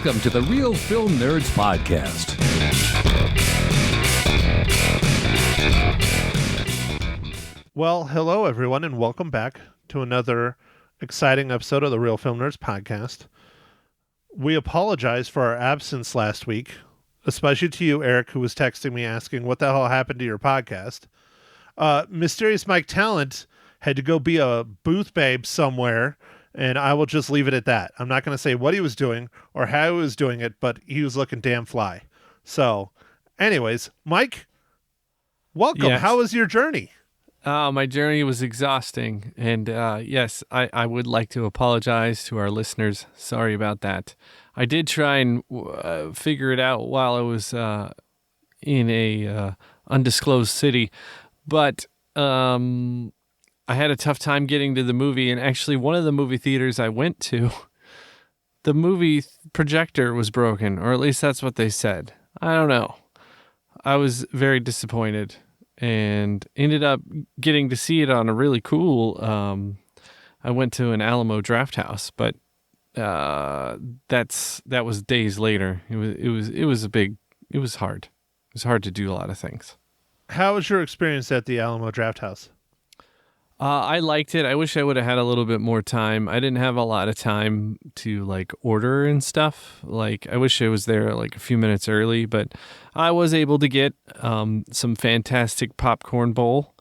Welcome to the Real Film Nerds Podcast. Well, hello everyone, and welcome back to another exciting episode of the Real Film Nerds Podcast. We apologize for our absence last week, especially to you, Eric, who was texting me asking what the hell happened to your podcast. Mysterious Mike Talent had to go be a booth babe somewhere, and I will just leave it at that. I'm not going to say what he was doing or how he was doing it, but he was looking damn fly. So, anyways, Mike, welcome. Yes. How was your journey? My journey was exhausting, and yes, I would like to apologize to our listeners. Sorry about that. I did try and figure it out while I was in a undisclosed city, but I had a tough time getting to the movie, and actually one of the movie theaters I went to, the movie projector was broken, or at least that's what they said. I don't know. I was very disappointed and ended up getting to see it on a really cool, I went to an Alamo Draft House, but that was days later. It was hard. It was hard to do a lot of things. How was your experience at the Alamo Draft House? I liked it. I wish I would have had a little bit more time. I didn't have a lot of time to order and stuff. I wish I was there a few minutes early, but I was able to get some fantastic popcorn bowl,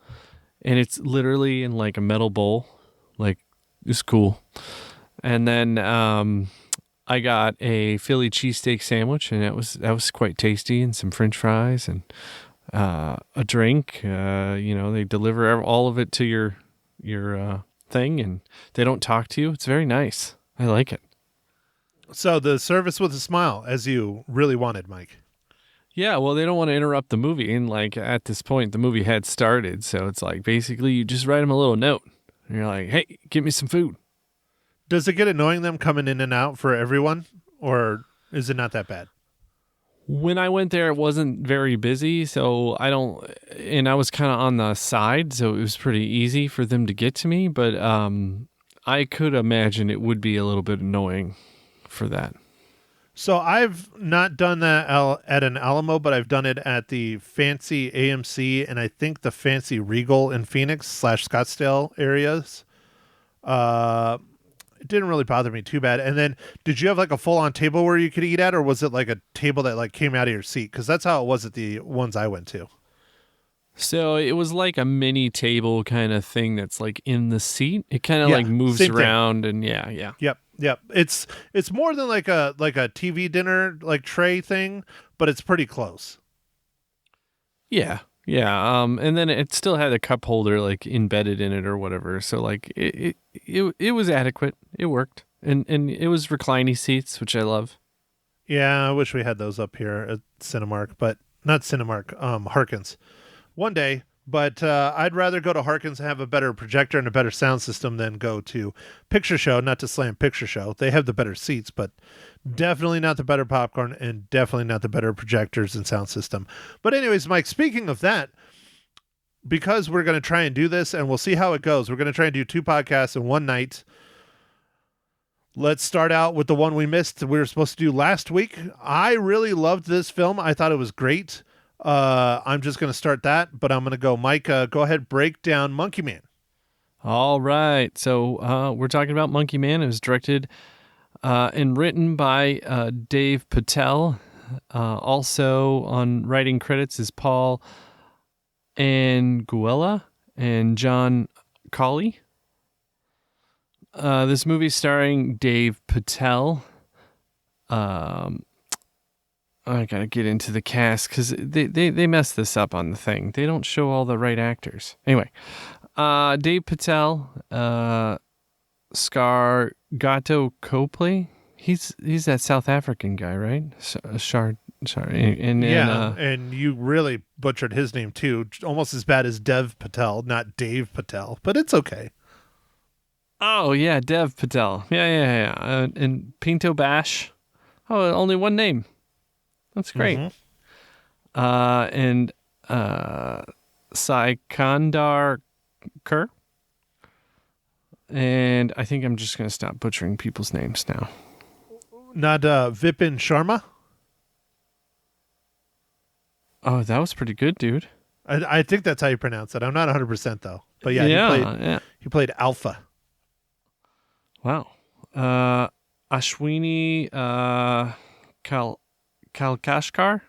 and it's literally in a metal bowl. It's cool. And then I got a Philly cheesesteak sandwich, and that was quite tasty, and some French fries and a drink. They deliver all of it to your thing, and they don't talk to you. It's very nice. I like it. So the service with a smile, as you really wanted, Mike. Yeah, well, they don't want to interrupt the movie, and at this point the movie had started, so it's basically you just write them a little note and you're like, hey, get me some food. Does it get annoying them coming in and out for everyone, or is it not that bad? When I went there, it wasn't very busy, so I was kind of on the side, so it was pretty easy for them to get to me, but I could imagine it would be a little bit annoying for that. So I've not done that at an Alamo, but I've done it at the fancy AMC and I think the fancy Regal in Phoenix / Scottsdale areas. It didn't really bother me too bad. And then did you have a full-on table where you could eat at, or was it a table that came out of your seat? Because that's how it was at the ones I went to. So it was a mini table kind of thing that's in the seat. It kind of moves around thing. And yeah. Yep. It's more than a TV dinner tray thing, but it's pretty close. Yeah. And then it still had a cup holder embedded in it or whatever. So it was adequate. It worked, and it was reclining seats, which I love. Yeah, I wish we had those up here at Cinemark, but not Cinemark. Harkins, one day. But I'd rather go to Harkins and have a better projector and a better sound system than go to Picture Show. Not to slam Picture Show, they have the better seats, but definitely not the better popcorn and definitely not the better projectors and sound system. But anyways, Mike, speaking of that, because we're going to try and do this and we'll see how it goes. We're going to try and do 2 podcasts in one night. Let's start out with the one we missed. We were supposed to do last week. I really loved this film. I thought it was great. I'm just going to start that, but I'm going to go, Mike, go ahead, break down Monkey Man. All right. So we're talking about Monkey Man. It was directed and written by Dave Patel. Also on writing credits is Paul Anguilla and John Cawley. This movie starring Dave Patel. I gotta get into the cast because they messed this up on the thing. They don't show all the right actors. Anyway, Dave Patel, Scargato Copley. He's that South African guy, right? And you really butchered his name too. Almost as bad as Dev Patel, not Dave Patel, but it's okay. Oh yeah, Dev Patel. Yeah. And Pinto Bash. Oh, only one name. That's great. Mm-hmm. And Sikandar Kerr. And I think I'm just going to stop butchering people's names now. Not Vipin Sharma. Oh, that was pretty good, dude. I think that's how you pronounce it. I'm not 100% though. But yeah, Yeah. he played Alpha. Wow. Ashwini Kalkashkar?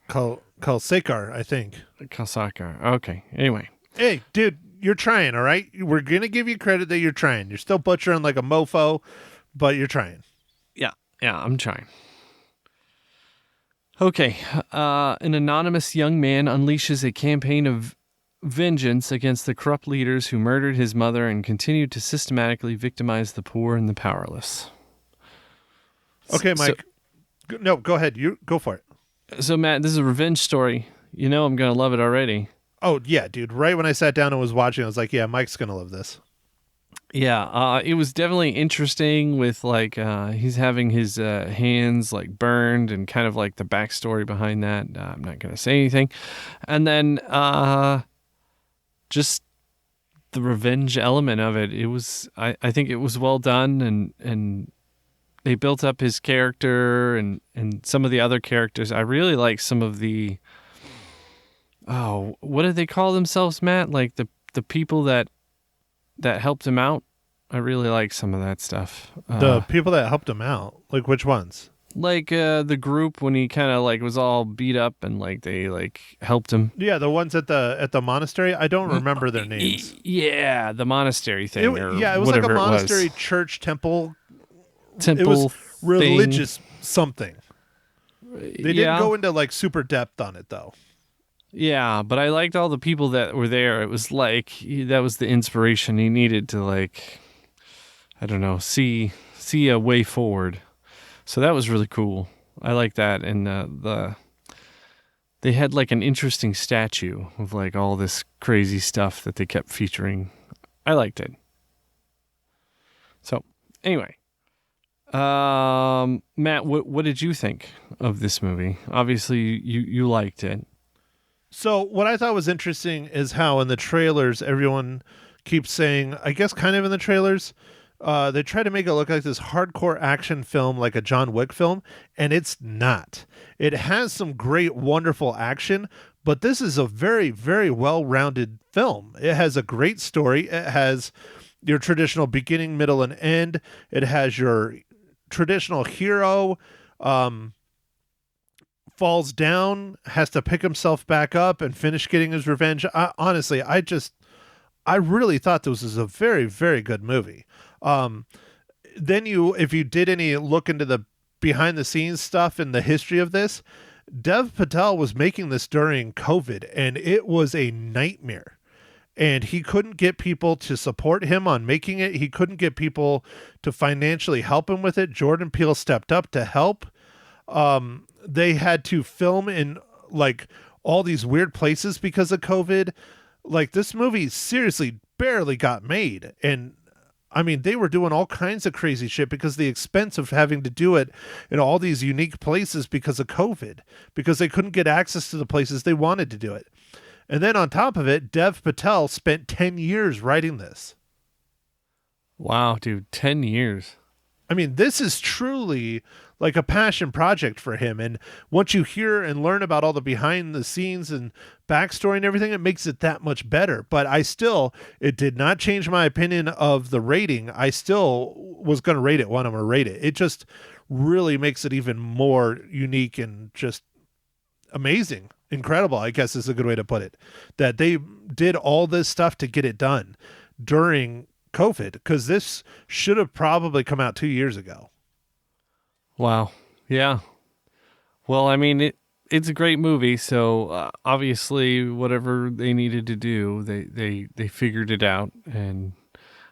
Kalsekar, I think. Kalsakar. Okay. Anyway. Hey, dude, you're trying, all right? We're going to give you credit that you're trying. You're still butchering like a mofo, but you're trying. Yeah, I'm trying. Okay. An anonymous young man unleashes a campaign of vengeance against the corrupt leaders who murdered his mother and continued to systematically victimize the poor and the powerless. Okay, Mike. No, go ahead. You go for it. So, Matt, this is a revenge story. You know I'm going to love it already. Oh, yeah, dude. Right when I sat down and was watching, I was like, yeah, Mike's going to love this. Yeah, it was definitely interesting with like he's having his hands like burned and kind of like the backstory behind that. I'm not going to say anything. And then just the revenge element of it. It was I think it was well done and they built up his character and some of the other characters. I really like some of the what do they call themselves, Matt? Like the people that helped him out. I really like some of that stuff. The people that helped him out, like which ones? Like the group when he kind of like was all beat up and like they like helped him. Yeah, the ones at the monastery. I don't remember their names. Yeah, the monastery thing. It was like a monastery, church, temple. Temple. It was thing. religious something. They didn't Yeah. go into like super depth on it though. Yeah, but I liked all the people that were there. It was like that was the inspiration he needed to like, I don't know, see a way forward. So that was really cool. I like that, and they had like an interesting statue of like all this crazy stuff that they kept featuring. I liked it. So anyway, Matt, what did you think of this movie? Obviously, you liked it. So what I thought was interesting is how in the trailers everyone keeps saying, I guess kind of in the trailers, they try to make it look like this hardcore action film like a John Wick film, and it's not. It has some great, wonderful action, but this is a very, very well-rounded film. It has a great story. It has your traditional beginning, middle, and end. It has your traditional hero, falls down, has to pick himself back up and finish getting his revenge. Honestly, I really thought this was a very, very good movie. Then if you did any look into the behind the scenes stuff and the history of this, Dev Patel was making this during COVID and it was a nightmare. And he couldn't get people to support him on making it. He couldn't get people to financially help him with it. Jordan Peele stepped up to help. They had to film in like all these weird places because of COVID. Like this movie seriously barely got made. And I mean, they were doing all kinds of crazy shit because the expense of having to do it in all these unique places because of COVID, because they couldn't get access to the places they wanted to do it. And then on top of it, Dev Patel spent 10 years writing this. Wow, dude, 10 years. I mean, this is truly like a passion project for him. And once you hear and learn about all the behind the scenes and backstory and everything, it makes it that much better. But it did not change my opinion of the rating. I still was going to rate it when I'm going to rate it. It just really makes it even more unique and just amazing. Incredible, I guess is a good way to put it. That they did all this stuff to get it done during COVID, because this should have probably come out 2 years ago. Wow. Yeah. Well, I mean, it's a great movie, so obviously whatever they needed to do, they figured it out, and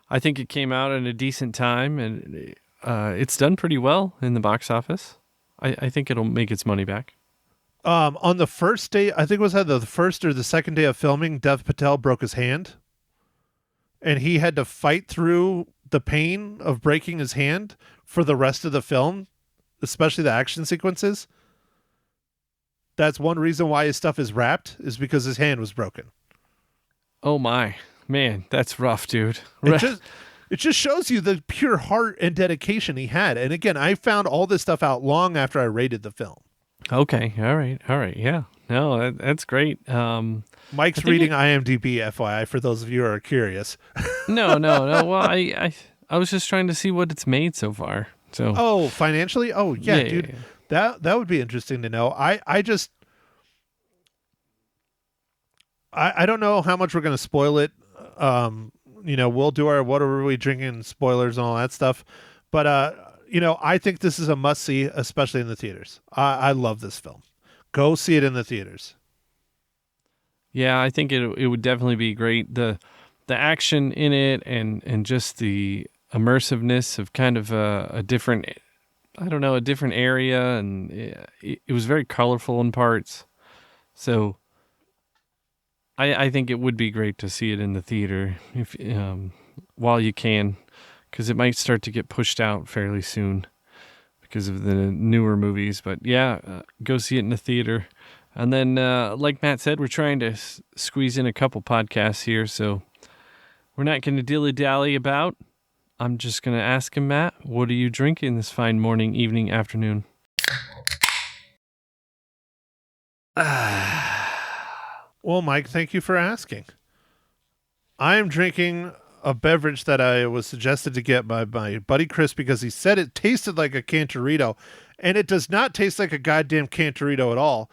I think it came out in a decent time, and it's done pretty well in the box office. I think it'll make its money back. On the first day, I think it was either the first or the second day of filming, Dev Patel broke his hand. And he had to fight through the pain of breaking his hand for the rest of the film, especially the action sequences. That's one reason why his stuff is wrapped, is because his hand was broken. Oh my, man, that's rough, dude. It just shows you the pure heart and dedication he had. And again, I found all this stuff out long after I rated the film. Okay. All right. Yeah. No, that's great. Mike's reading IMDb, FYI, for those of you who are curious. No. Well, I was just trying to see what it's made so far. So. Oh, financially? Oh, yeah, dude. Yeah. That would be interesting to know. I don't know how much we're going to spoil it. We'll do our what are we drinking spoilers and all that stuff. But, I think this is a must-see, especially in the theaters. I love this film. Go see it in the theaters. Yeah, I think it would definitely be great. The action in it and just the immersiveness of kind of a different area, and it was very colorful in parts. So I think it would be great to see it in the theater if while you can, because it might start to get pushed out fairly soon because of the newer movies. But yeah, go see it in the theater. And then, like Matt said, we're trying to squeeze in a couple podcasts here, so we're not going to dilly-dally about. I'm just going to ask him, Matt, what are you drinking this fine morning, evening, afternoon? Well, Mike, thank you for asking. I am drinking a beverage that I was suggested to get by my buddy Chris because he said it tasted like a Cantarito, and it does not taste like a goddamn Cantarito at all.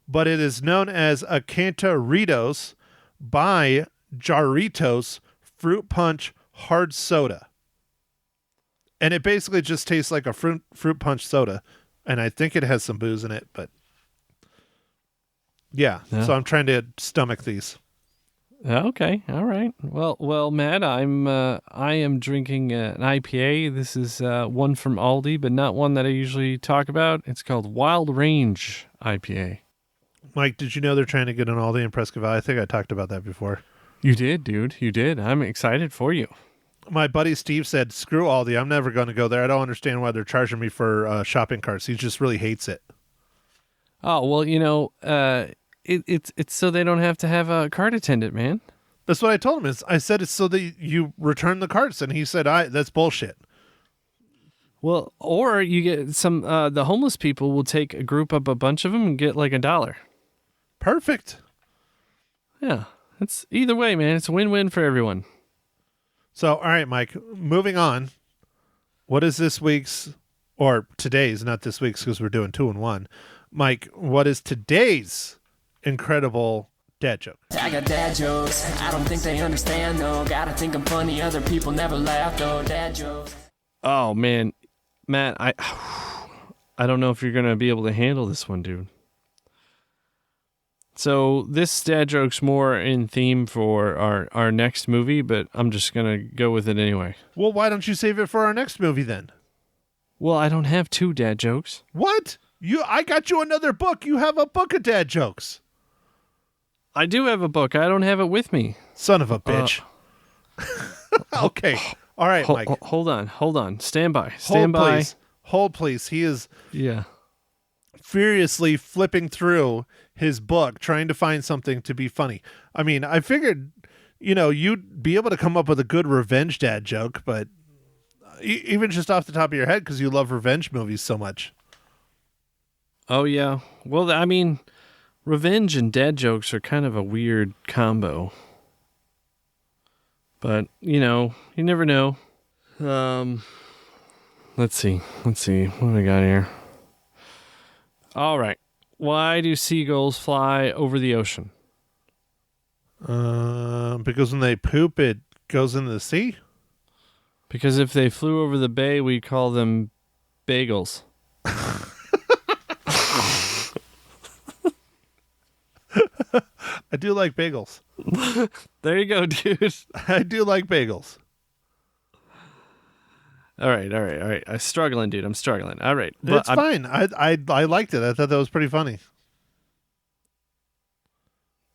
But it is known as a Cantaritos by Jarritos Fruit Punch Hard Soda. And it basically just tastes like a fruit punch soda. And I think it has some booze in it, but yeah. So I'm trying to stomach these. Okay, all right. Well, Matt, I am drinking an IPA. This is one from Aldi, but not one that I usually talk about. It's called Wild Range IPA. Mike, did you know they're trying to get an Aldi in Prescott Valley? I think I talked about that before. You did, dude. You did. I'm excited for you. My buddy Steve said, screw Aldi. I'm never going to go there. I don't understand why they're charging me for shopping carts. He just really hates it. Oh, well, it's so they don't have to have a cart attendant, man. That's what I told him. I said it's so that you return the carts. And he said, that's bullshit. Well, or you get some, the homeless people will group up a bunch of them and get like $1. Perfect. Yeah, it's either way, man. It's a win-win for everyone. So, all right, Mike, moving on. What is this week's, or today's, not this week's because we're doing 2 and 1. Mike, what is today's incredible dad joke? I got dad jokes. I don't think they understand, though. Gotta think I'm funny. Other people never laugh, though. Dad jokes. Oh, man. Matt, I don't know if you're going to be able to handle this one, dude. So this dad joke's more in theme for our next movie, but I'm just going to go with it anyway. Well, why don't you save it for our next movie then? Well, I don't have 2 dad jokes. What? I got you another book. You have a book of dad jokes. I do have a book. I don't have it with me. Son of a bitch. Okay. All right, Mike. Hold on. Stand by. Hold, please. He is furiously flipping through his book, trying to find something to be funny. I mean, I figured, you'd be able to come up with a good revenge dad joke, but even just off the top of your head, because you love revenge movies so much. Oh, yeah. Well, I mean, revenge and dad jokes are kind of a weird combo. But, you never know. Let's see. What do I got here? All right. Why do seagulls fly over the ocean? Because when they poop, it goes into the sea? Because if they flew over the bay, we'd call them bagels. I do like bagels. There you go, dude. I do like bagels. All right. I'm struggling, dude. I'm struggling. All right. It's fine. I liked it. I thought that was pretty funny.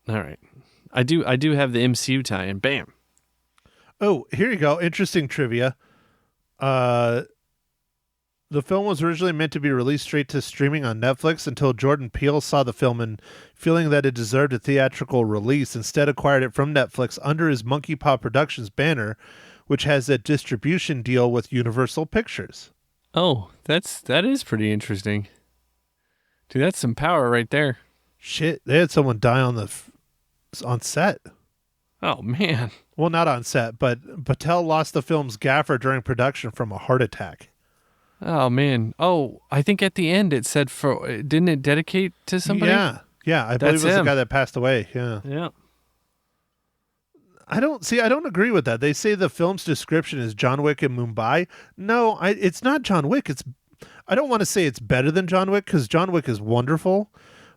All right. I do have the MCU tie-in. Bam. Oh, here you go. Interesting trivia. The film was originally meant to be released straight to streaming on Netflix until Jordan Peele saw the film and, feeling that it deserved a theatrical release, instead acquired it from Netflix under his Monkey Paw Productions banner, which has a distribution deal with Universal Pictures. Oh, that is pretty interesting. Dude, that's some power right there. Shit, they had someone die on set. Oh, man. Well, not on set, but Patel lost the film's gaffer during production from a heart attack. Oh, man. Oh, I think at the end it said didn't it dedicate to somebody? Yeah, I believe it was him. the guy that passed away. Yeah. Yeah. I don't agree with that. They say the film's description is John Wick in Mumbai. No, it's not John Wick. I don't want to say it's better than John Wick because John Wick is wonderful,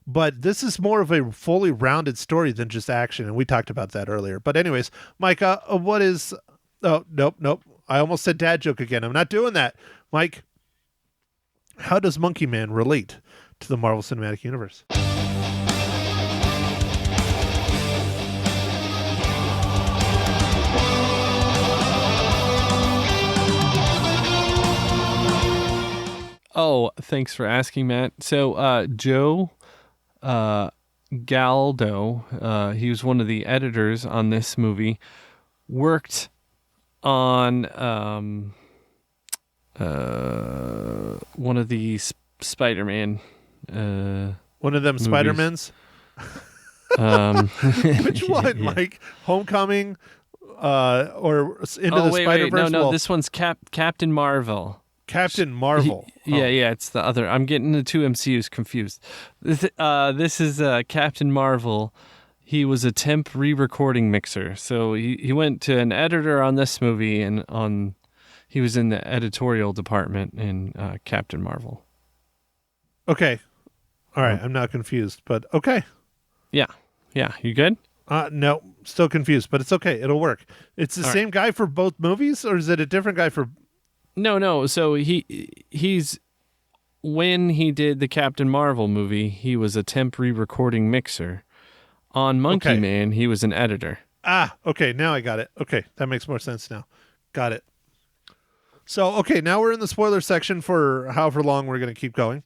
but this is more of a fully rounded story than just action, and we talked about that earlier. But anyways, Mike, what is... Oh, nope. I almost said dad joke again. I'm not doing that. Mike, how does Monkey Man relate to the Marvel Cinematic Universe? Oh, thanks for asking, Matt. So, Joe Galdo, he was one of the editors on this movie, worked on one of the Spider-Man. One of them movies. Spider-Mans? Which one, Mike? Homecoming or Into the Spider-Verse? No, this one's Captain Marvel. Captain Marvel. Yeah, it's the other. I'm getting the two MCUs confused. This is Captain Marvel. He was a temp re-recording mixer. So he went to an editor on this movie, and he was in the editorial department in Captain Marvel. Okay. All right, I'm not confused, but okay. Yeah. You good? No, still confused, but it's okay. It'll work. It's the same guy for both movies, or is it a different guy for... No. So he's when he did the Captain Marvel movie, he was a temporary recording mixer. On Monkey Man, he was an editor. Okay. Now I got it. Okay, that makes more sense now. Got it. So, okay, now we're in the spoiler section for however long we're going to keep going.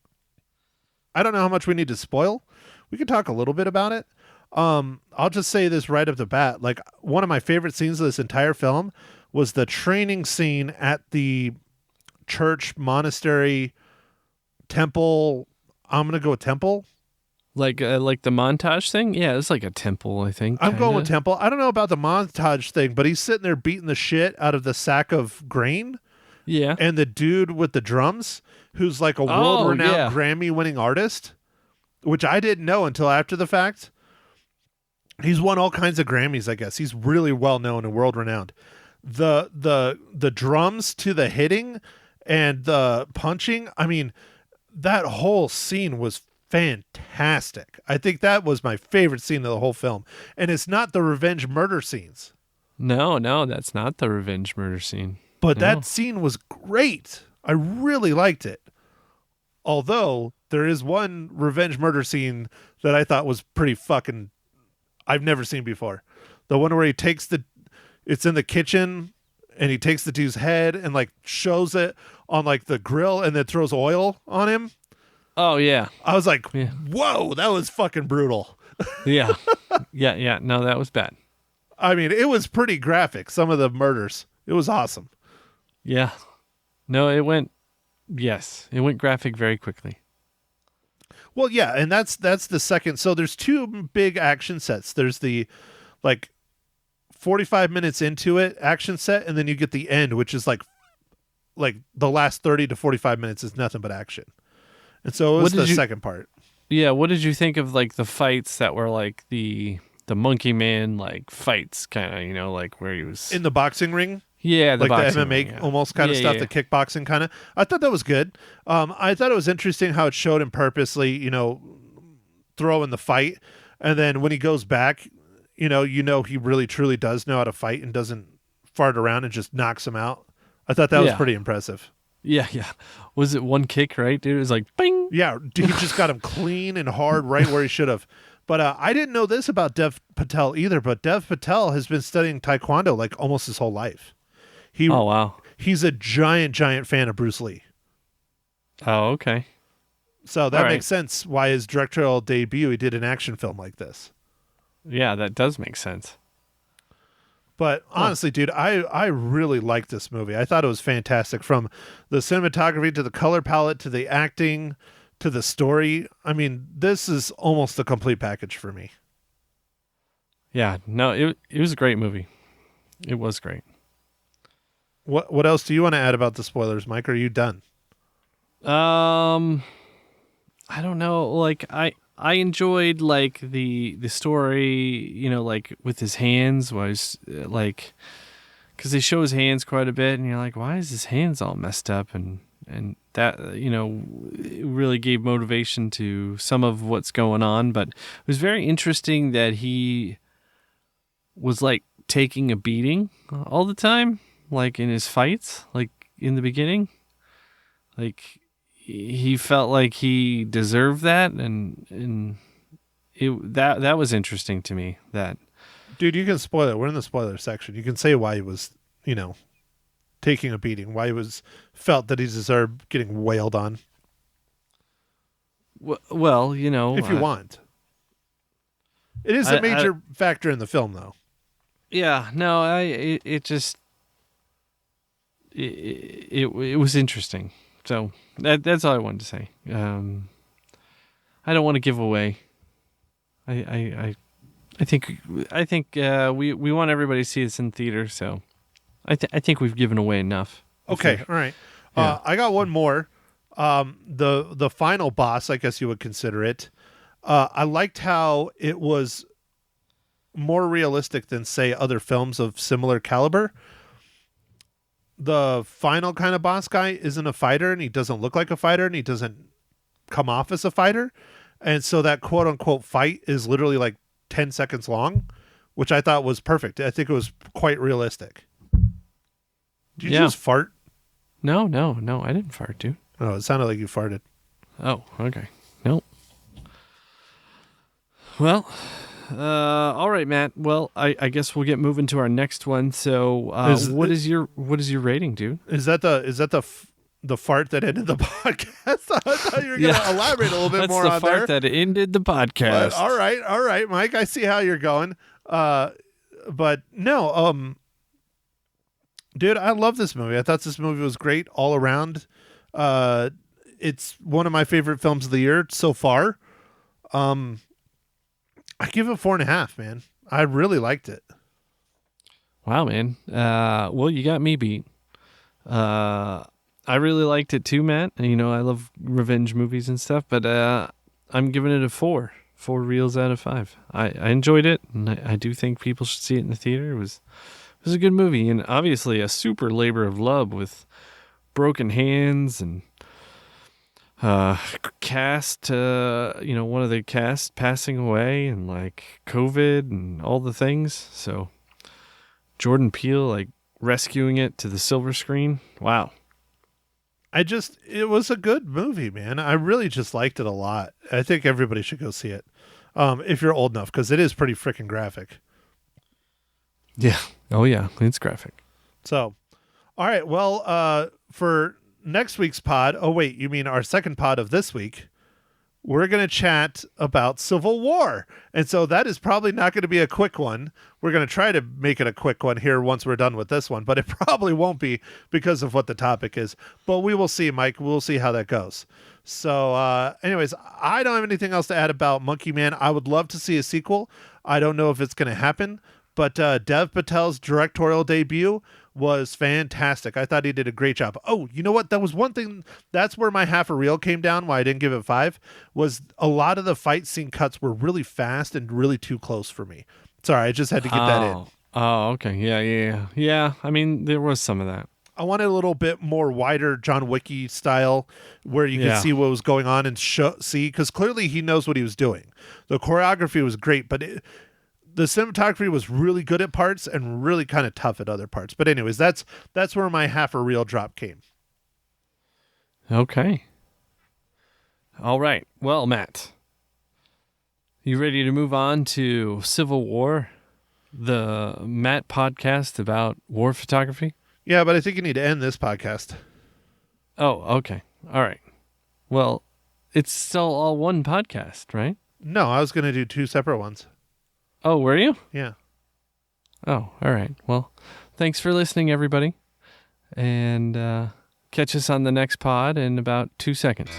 I don't know how much we need to spoil. We can talk a little bit about it. I'll just say this right up the bat. Like, one of my favorite scenes of this entire film was the training scene at the church, monastery, temple. I'm going to go with temple. Like the montage thing? Yeah, it's like a temple, I think. I'm going with temple. I don't know about the montage thing, but he's sitting there beating the shit out of the sack of grain. Yeah. And the dude with the drums, who's like a world-renowned Grammy-winning artist, which I didn't know until after the fact. He's won all kinds of Grammys, I guess. He's really well-known and world-renowned. The drums to the hitting and the punching, I mean, that whole scene was fantastic. I think that was my favorite scene of the whole film. And it's not the revenge murder scenes. No, that's not the revenge murder scene. But that scene was great. I really liked it. Although there is one revenge murder scene that I thought was pretty fucking... I've never seen before. The one where he takes it's in the kitchen and he takes the dude's head and like shows it on like the grill and then throws oil on him. Oh yeah. I was like, whoa, that was fucking brutal. Yeah. Yeah. No, that was bad. I mean, it was pretty graphic, some of the murders. It was awesome. Yeah. No, it went graphic very quickly. Well, yeah, and that's the second. So there's two big action sets. There's the like 45 minutes into it action set, and then you get the end, which is like the last 30 to 45 minutes is nothing but action. And so it was the second part. Yeah, what did you think of like the fights that were like the Monkey Man like fights kind of, like where he was in the boxing ring? Yeah, like the MMA ring, almost kind of stuff, the kickboxing kind of. I thought that was good. I thought it was interesting how it showed him purposely, throw in the fight. And then when he goes back, he really truly does know how to fight and doesn't fart around and just knocks him out. I thought that was pretty impressive. Yeah. Was it one kick, right, dude? It was like, bing! Yeah, he just got him clean and hard right where he should have. But I didn't know this about Dev Patel either, but Dev Patel has been studying Taekwondo like almost his whole life. Oh, wow. He's a giant fan of Bruce Lee. Oh, okay. So that makes sense why his directorial debut, he did an action film like this. Yeah, that does make sense. But honestly, dude, I really liked this movie. I thought it was fantastic, from the cinematography to the color palette to the acting to the story. I mean, this is almost the complete package for me. Yeah, no, it was a great movie. It was great. What else do you want to add about the spoilers, Mike? Or are you done? I don't know. Like I enjoyed like the story, you know, like with his hands was like, because they show his hands quite a bit, and you're like, why is his hands all messed up? And that, you know, it really gave motivation to some of what's going on. But it was very interesting that he was like taking a beating all the time, like in his fights, like in the beginning, like he felt like he deserved that, and that was interesting to me. That, dude, you can spoil it. We're in the spoiler section. You can say why he was, you know, taking a beating, why he felt that he deserved getting wailed on. Well, you know, if you want. It is a major factor in the film, though. Yeah, no, it just it was interesting. So that's all I wanted to say. I don't want to give away. I think we want everybody to see this in theater. So I think we've given away enough. Okay, all right. Yeah. I got one more. The final boss, I guess you would consider it. I liked how it was more realistic than, say, other films of similar caliber. The final kind of boss guy isn't a fighter, and he doesn't look like a fighter, and he doesn't come off as a fighter. And so that quote unquote fight is literally like 10 seconds long, which I thought was perfect. I think it was quite realistic. Did you just fart? No, I didn't fart, dude. Oh, it sounded like you farted. Oh, okay. Nope. Well, all right, Matt. Well, I guess we'll get moving to our next one. So, what is your rating, dude? Is that the fart that ended the podcast? I thought you were going to elaborate a little bit more on there. That's the fart that ended the podcast. But, all right, Mike. I see how you're going. But no, dude, I love this movie. I thought this movie was great all around. It's one of my favorite films of the year so far. I give it 4.5, man. I really liked it. Wow, man. Well, you got me beat. I really liked it too, Matt. You know, I love revenge movies and stuff, but I'm giving it a 4 reels out of 5. I enjoyed it, and I do think people should see it in the theater. It was a good movie, and obviously a super labor of love with broken hands and cast, you know, one of the cast passing away, and like COVID and all the things. So Jordan Peele like rescuing it to the silver screen. Wow. It was a good movie, man. I really just liked it a lot. I think everybody should go see it. If you're old enough, because it is pretty freaking graphic. Yeah. Oh yeah. It's graphic. So, all right. Well, for next week's pod, oh wait, you mean our second pod of this week, we're going to chat about Civil War. And so that is probably not going to be a quick one. We're going to try to make it a quick one here once we're done with this one, but it probably won't be because of what the topic is. But we will see, Mike. We'll see how that goes. So anyways, I don't have anything else to add about Monkey Man. I would love to see a sequel. I don't know if it's going to happen, but Dev Patel's directorial debut was fantastic. I thought he did a great job. Oh, you know what? That was one thing. That's where my half a reel came down, why I didn't give it 5, was a lot of the fight scene cuts were really fast and really too close for me. Sorry, I just had to get that in. Oh, okay. Yeah. I mean, there was some of that. I wanted a little bit more wider John Wicky style where you could see what was going on and see, because clearly he knows what he was doing. The choreography was great, but the cinematography was really good at parts and really kind of tough at other parts. But anyways, that's where my half a reel drop came. Okay. All right. Well, Matt, you ready to move on to Civil War, the Matt podcast about war photography? Yeah, but I think you need to end this podcast. Oh, okay. All right. Well, it's still all one podcast, right? No, I was going to do 2 separate ones. Oh, were you? Yeah. Oh, all right. Well, thanks for listening, everybody. And catch us on the next pod in about 2 seconds.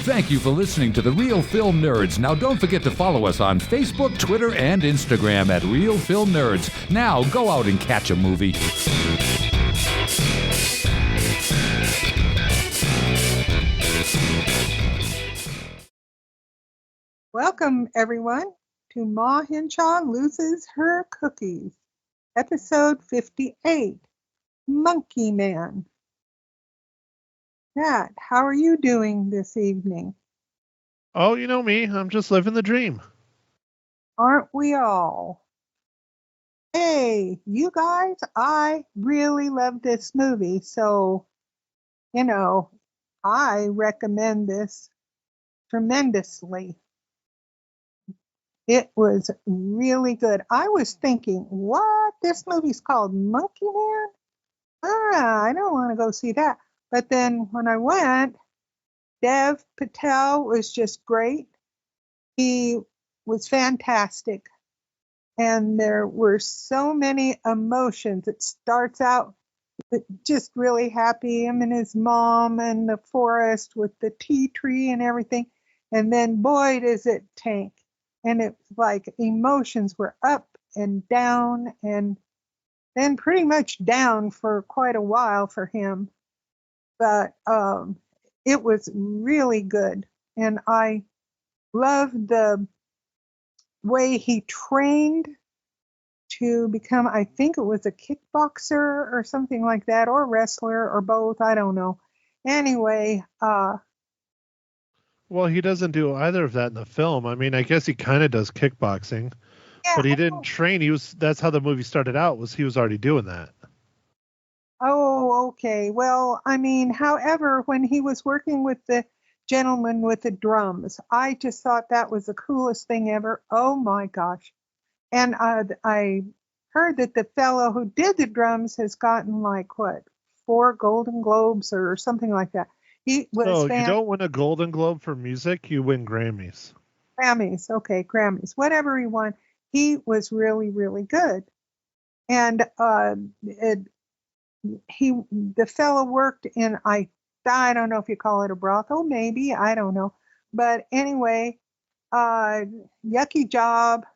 Thank you for listening to The Real Film Nerds. Now, don't forget to follow us on Facebook, Twitter, and Instagram at Real Film Nerds. Now, go out and catch a movie. Welcome, everyone, to Ma Henshaw Loses Her Cookies, episode 58, Monkey Man. Matt, how are you doing this evening? Oh, you know me. I'm just living the dream. Aren't we all? Hey, you guys, I really love this movie, so, I recommend this tremendously. It was really good. I was thinking, what? This movie's called Monkey Man? I don't want to go see that. But then when I went, Dev Patel was just great. He was fantastic. And there were so many emotions. It starts out just really happy, him and his mom and the forest with the tea tree and everything. And then, boy, does it tank. And it's like emotions were up and down, and then pretty much down for quite a while for him. But it was really good. And I loved the way he trained to become, I think it was a kickboxer or something like that, or wrestler or both. I don't know. Anyway, Well, he doesn't do either of that in the film. I mean, I guess he kind of does kickboxing, yeah, but he didn't train. That's how the movie started out, was he was already doing that. Oh, okay. Well, I mean, however, when he was working with the gentleman with the drums, I just thought that was the coolest thing ever. Oh my gosh. And I heard that the fellow who did the drums has gotten like, 4 Golden Globes or something like that. He was You don't win a Golden Globe for music, you win Grammys. Grammys. Okay, Grammys. Whatever he won, he was really, really good. And the fellow worked in, I don't know if you call it a brothel, maybe, I don't know. But anyway, yucky job.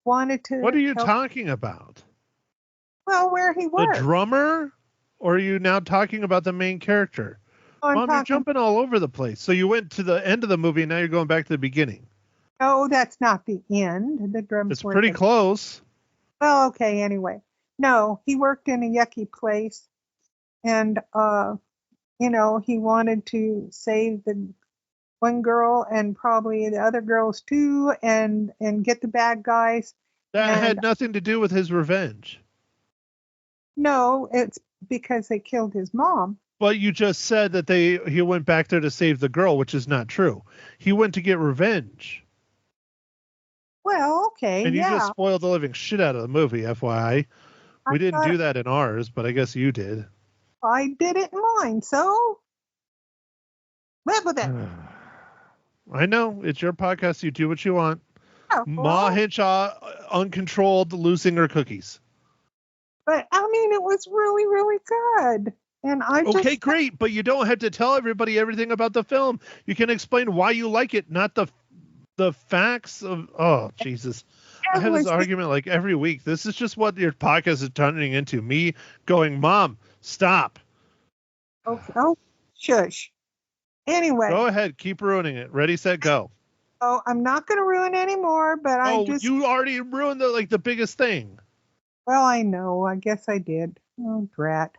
Wanted to. What are you talking about? Well, where he worked. The drummer? Or are you now talking about the main character? Mom, you're jumping all over the place. So you went to the end of the movie, and now you're going back to the beginning. No, that's not the end. The drums. It's pretty close. Well, okay, anyway. No, he worked in a yucky place, and he wanted to save the one girl and probably the other girls too, and get the bad guys. That had nothing to do with his revenge. No, it's because they killed his mom. But you just said that he went back there to save the girl, which is not true. He went to get revenge. Well, okay, and you just spoiled the living shit out of the movie, FYI. We didn't do that in ours, but I guess you did. I did it in mine, so live with it. I know. It's your podcast. You do what you want. Oh, Ma Henshaw, uncontrolled, losing her cookies. But, I mean, it was really, really good. And Okay, great. But you don't have to tell everybody everything about the film. You can explain why you like it, not the facts of... Oh, Jesus. I have this argument like every week. This is just what your podcast is turning into. Me going, Mom, stop. Oh, shush. Anyway. Go ahead. Keep ruining it. Ready, set, go. Oh, I'm not going to ruin anymore, but you already ruined the biggest thing. Well, I know. I guess I did. Oh, drat.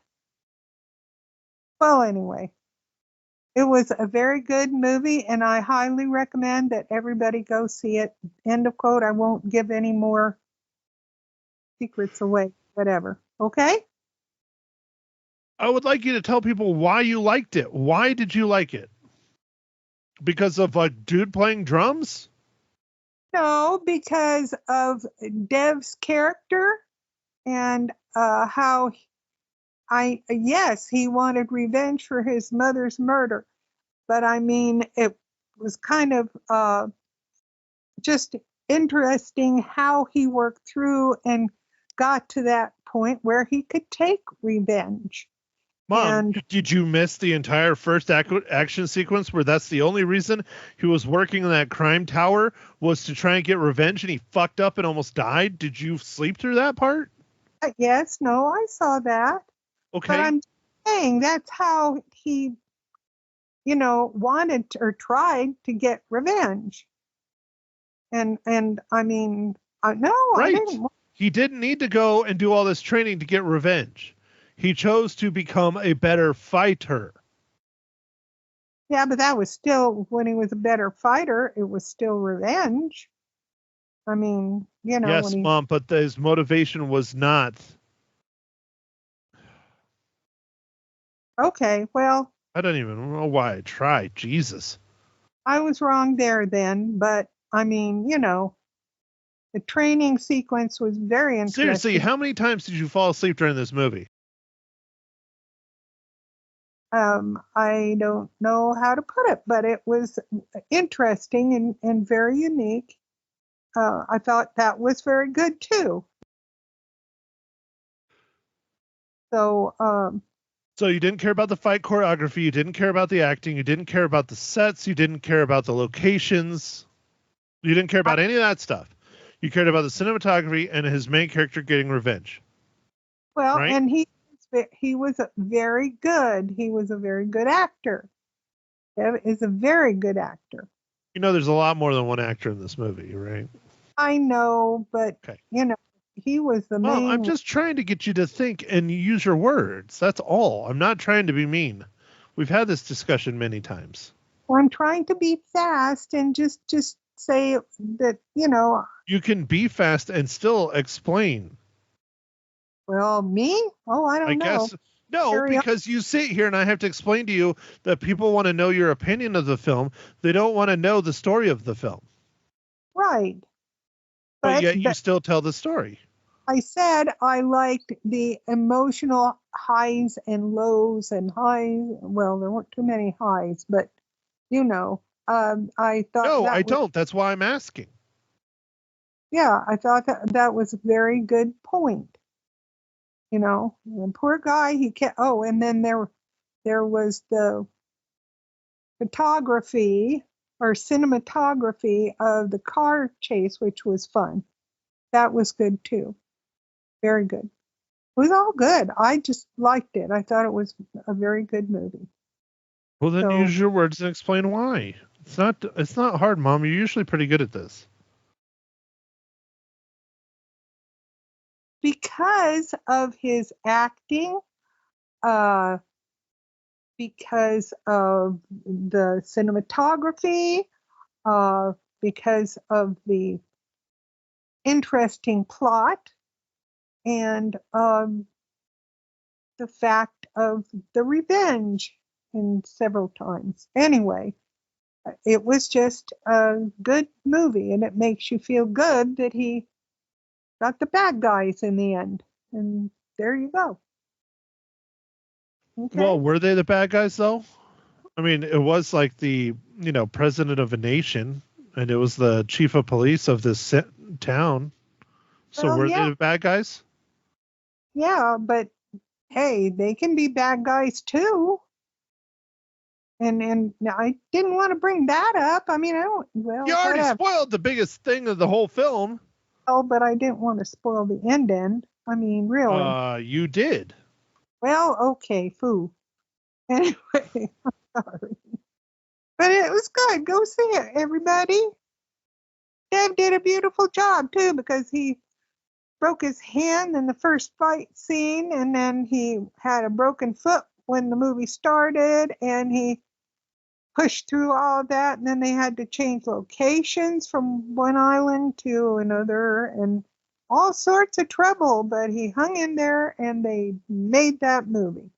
Well, anyway. It was a very good movie, and I highly recommend that everybody go see it. End of quote. I won't give any more secrets away. Whatever. Okay? I would like you to tell people why you liked it. Why did you like it? Because of a dude playing drums? No, because of Dev's character and how he wanted revenge for his mother's murder. But I mean, it was kind of just interesting how he worked through and got to that point where he could take revenge. Mom, And- did you miss the entire first action sequence where that's the only reason he was working in that crime tower was to try and get revenge, and he fucked up and almost died? Did you sleep through that part? Yes, no, I saw that. Okay. But I'm saying that's how he, wanted or tried to get revenge. And I mean, no, Right. I didn't. He didn't need to go and do all this training to get revenge. He chose to become a better fighter. Yeah, but that was still, when he was a better fighter, it was still revenge. I mean, Yes, when he, Mom, but his motivation was not. okay, well, I don't even know why I tried. Jesus. I was wrong there then, but I mean, the training sequence was very interesting. Seriously, how many times did you fall asleep during this movie? I don't know how to put it, but it was interesting and very unique. I thought that was very good too. So, So you didn't care about the fight choreography, you didn't care about the acting, you didn't care about the sets, you didn't care about the locations, you didn't care about any of that stuff. You cared about the cinematography and his main character getting revenge. well, Right? and he was very good. He was a very good actor. Dev is a very good actor. There's a lot more than one actor in this movie, right? I know, but Okay. he was the Well, main. I'm just trying to get you to think and use your words. That's all. I'm not trying to be mean. We've had this discussion many times. I'm trying to be fast and just say that You can be fast and still explain. Well, me? Oh, I don't I know. guess no, Carry on. because you sit here and I have to explain to you that people want to know your opinion of the film. They don't want to know the story of the film. Right. But yet you still tell the story. I said I liked the emotional highs and lows and highs. Well, there weren't too many highs, but I thought. No, that I was- don't. That's why I'm asking. Yeah, I thought that was a very good point. The poor guy, he kept. Oh, and then there was the photography or cinematography of the car chase, which was fun. That was good too. Very good. It was all good. I just liked it. I thought it was a very good movie. Well, then So- use your words and explain why. It's not hard, Mom. You're usually pretty good at this. Because of his acting, because of the cinematography, because of the interesting plot, and the fact of the revenge in several times. Anyway, it was just a good movie, and it makes you feel good that he got the bad guys in the end. And there you go. Okay. Well, were they the bad guys though? I mean, it was like the president of a nation, and it was the chief of police of this town. So Well, were yeah. they the bad guys? Yeah, but hey, they can be bad guys too. And I didn't want to bring that up. I mean, I don't. Well, You already whatever. spoiled the biggest thing of the whole film. Oh, but I didn't want to spoil the end. I mean, really. You did. Well, okay, foo. Anyway, I'm sorry. But it was good. Go see it, everybody. Dev did a beautiful job too, because he broke his hand in the first fight scene, and then he had a broken foot when the movie started, and he pushed through all that, and then they had to change locations from one island to another, and all sorts of trouble, but he hung in there, and they made that movie.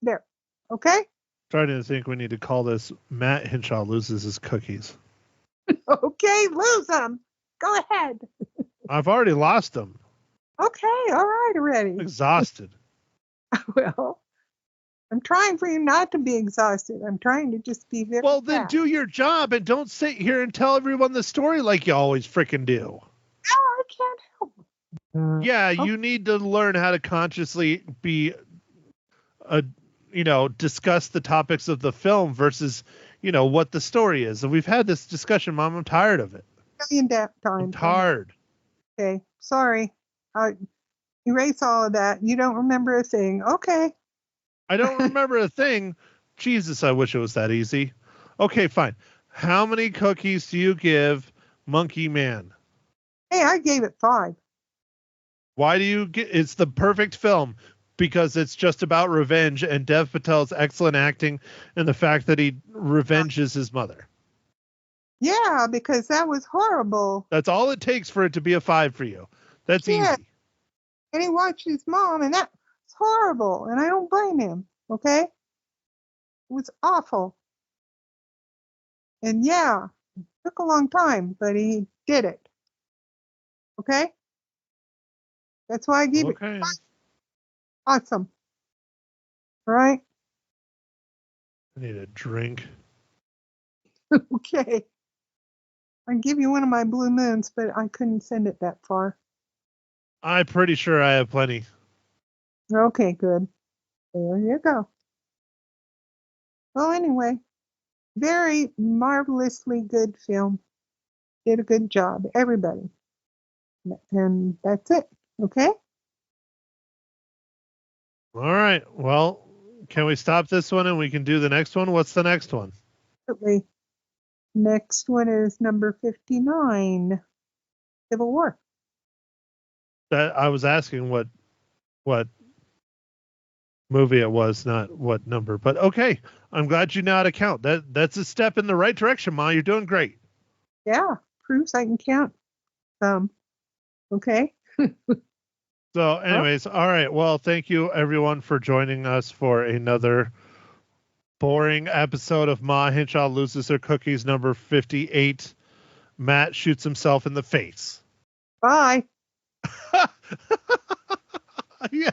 There. Okay? Starting to think we need to call this Matt Hinshaw loses his cookies. Okay, lose them. Go ahead. I've already lost them. Okay, all right already. I'm exhausted. Well, I'm trying for you not to be exhausted. I'm trying to just be very Well, then fast. do your job and don't sit here and tell everyone the story like you always freaking do. No, I can't help it. Yeah, you need to learn how to consciously be discuss the topics of the film versus, what the story is. And we've had this discussion, Mom. I'm tired of it. Million times. I'm tired. Okay, sorry. Erase all of that. You don't remember a thing. Okay. I don't remember a thing. Jesus, I wish it was that easy. Okay, fine. How many cookies do you give Monkey Man? Hey, I gave it 5. Why do you get? It's the perfect film because it's just about revenge and Dev Patel's excellent acting and the fact that he revenges his mother. Yeah, because that was horrible. That's all it takes for it to be a 5 for you. That's easy. And he watched his mom, and that's horrible. And I don't blame him. Okay, it was awful. And yeah, it took a long time, but he did it. Okay. That's why I gave it 5. Awesome. All right. I need a drink. Okay. I'd give you one of my blue moons, but I couldn't send it that far. I'm pretty sure I have plenty. Okay, good. There you go. Well, anyway, very marvelously good film. Did a good job, everybody. And that's it. Okay? All right. Well, can we stop this one and we can do the next one? What's the next one? Absolutely. Next one is number 59, Civil War. That I was asking what movie it was, not what number. But okay, I'm glad you know how to count. That's a step in the right direction, Ma. You're doing great. Yeah, proves I can count. Okay. So, anyways, all right. Well, thank you everyone for joining us for another boring episode of Ma Hinshaw Loses Her Cookies number 58. Matt shoots himself in the face. Bye. Yeah.